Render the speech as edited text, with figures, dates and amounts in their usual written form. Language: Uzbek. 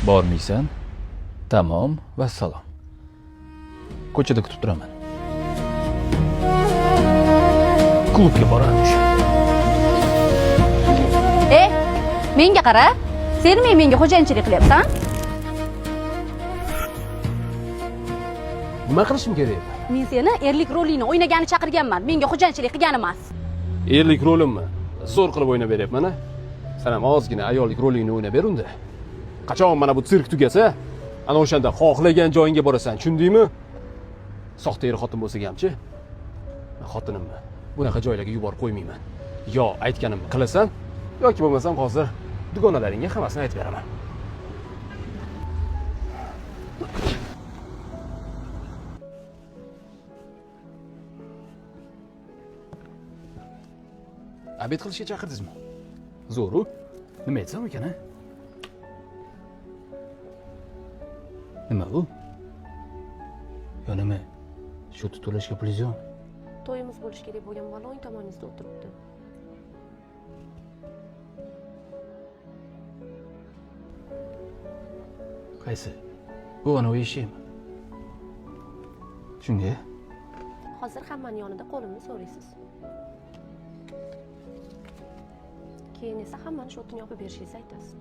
Bormaysan? Tamom, vassalom. Ko'chada kutib turaman. Klubga boramiz. Menga qara. Sen menga xo'jayinchilik qilyapsan? Nima qilishim kerak? Men seni erlik rolingni o'ynagani chaqirganman. Menga xo'jayinchilik qilgan emas. Erlik rolimmi? Zo'r qilib o'ynab beryapman-a. Sen ham ozgina ayollik rolingni o'ynab ber unda. Qachon mana bu sirk tugasa, ana o'shanda xohlagan joyingga borasan, tushundingmi? Soxta er xotin bo'lsa hamchi. Xotinimni bunaqa joylarga yuborib qo'ymayman. Yo aytganimni qilasan, yoki bo'lmasam hozir dugonalaringga hammasini aytib beraman. Abed qilishga chaqirdingizmi? Zo'ru. Nima aytsam ekan, ha? Nima u? Yo nima? Shu to'lashga pulingiz yo'qmi? To'yimiz bo'lish kerak bo'lgan bola o'ng tomoningizda o'tiribdi. Qaysi? Bu ana u eshikmi? Shunga? Hozir hammaning yonida qo'limni so'raysiz. Keyin esa hammani shotini yopib berishingizni aytasiz.